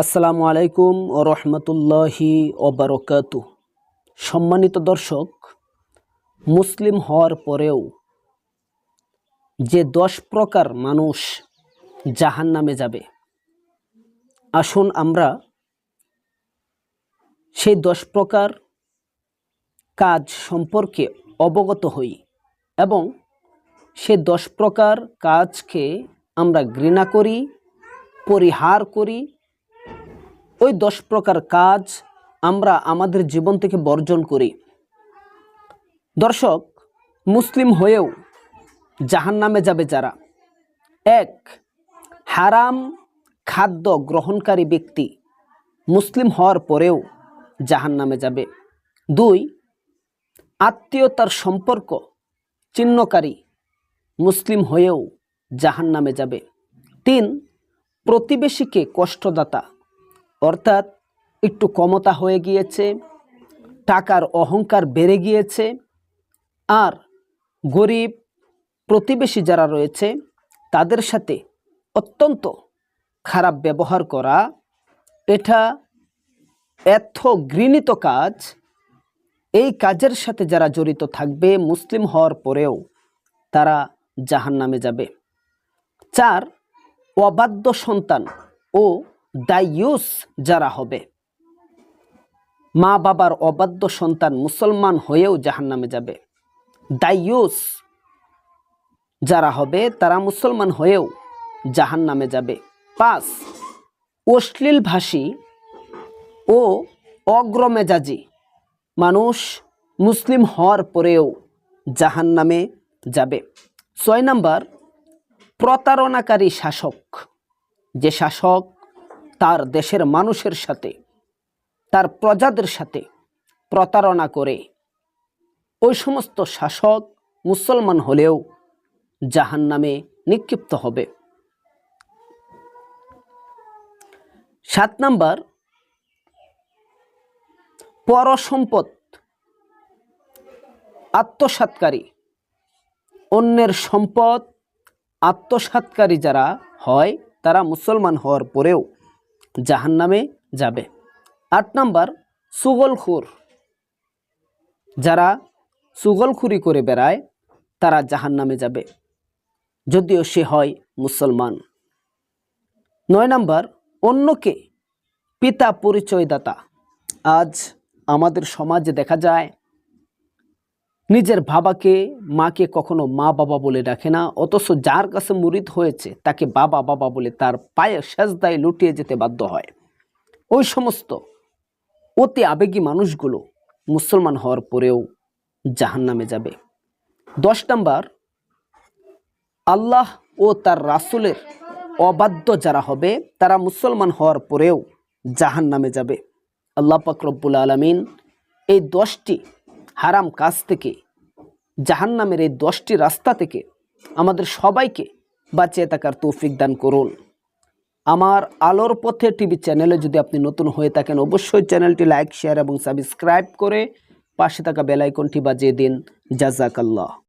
আসসালামু আলাইকুম ও রহমতুল্লাহি ওবারকাতু। সম্মানিত দর্শক, মুসলিম হওয়ার পরেও যে 10 প্রকার মানুষ জাহান্নামে যাবে, আসুন আমরা সেই 10 প্রকার কাজ সম্পর্কে অবগত হই এবং সে 10 প্রকার কাজকে আমরা ঘৃণা করি, পরিহার করি। ওই 10 প্রকার কাজ আমরা আমাদের জীবন থেকে বর্জন করি। দর্শক, মুসলিম হয়েও জাহান্নামে যাবে যারা: 1. হারাম খাদ্য গ্রহণকারী ব্যক্তি মুসলিম হওয়ার পরেও জাহান্নামে যাবে। 2. আত্মীয়তার সম্পর্ক ছিন্নকারী মুসলিম হয়েও জাহান্নামে যাবে। 3. প্রতিবেশীকে কষ্টদাতা, অর্থাৎ একটু ক্ষমতা হয়ে গিয়েছে, টাকার অহংকার বেড়ে গিয়েছে, আর গরিব প্রতিবেশী যারা রয়েছে তাদের সাথে অত্যন্ত খারাপ ব্যবহার করা, এটা এত ঘৃণিত কাজ। এই কাজের সাথে যারা জড়িত থাকবে মুসলিম হওয়ার পরেও তারা জাহান্নামে যাবে। 4. অবাধ্য সন্তান ও দায়ুস যারা হবে, মা বাবার অবাধ্য সন্তান মুসলমান হয়েও জাহান্নামে যাবে। দায়ুস যারা হবে তারা মুসলমান হয়েও জাহান্নামে যাবে। 5. অশ্লীল ভাষী ও অগ্রমেজাজি মানুষ মুসলিম হওয়ার পরেও জাহান্নামে যাবে। 6 নাম্বার, প্রতারণাকারী শাসক, যে শাসক তার দেশের মানুষের সাথে, তার প্রজাদের সাথে প্রতারণা করে, ওই সমস্ত শাসক মুসলমান হলেও জাহান্নামে নিক্ষিপ্ত হবে। 7 নাম্বার, পরসম্পদ আত্মসাৎকারী, অন্যের সম্পদ আত্মসাৎকারী যারা হয় তারা মুসলমান হওয়ার পরেও জাহান্নামে যাবে। 8 নাম্বার, চুগলখোর, যারা চুগলখুরি করে বেড়ায় তারা জাহান্নামে যাবে, যদিও সে হয় মুসলমান। 9 নাম্বার, অন্যকে পিতা পরিচয়দাতা। আজ আমাদের সমাজে দেখা যায় নিজের বাবাকে মাকে কখনো মা বাবা বলে ডাকে না, অথচ যার কাছে মুরিদ হয়েছে তাকে বাবা বাবা বলে তার পায়ে সেজদায় লুটিয়ে যেতে বাধ্য হয়। ওই সমস্ত অতি আবেগী মানুষগুলো মুসলমান হওয়ার পরেও জাহান্নামে যাবে। 10 নাম্বার, আল্লাহ ও তার রাসূলের অবাধ্য যারা হবে তারা মুসলমান হওয়ার পরেও জাহান্নামে যাবে। আল্লাহ পাক রব্বুল আলামিন এই 10টি হারাম কাজ থেকে, জাহান্নামের এই 10টি রাস্তা থেকে আমাদের সবাইকে বাঁচিয়ে থাকার তৌফিক দান করুন। আমার আলোর পথে টিভি চ্যানেলে যদি আপনি নতুন হয়ে থাকেন, অবশ্যই চ্যানেলটি লাইক, শেয়ার এবং সাবস্ক্রাইব করে পাশে থাকা বেল আইকনটি বাজিয়ে দিন। জাযাকাল্লাহ।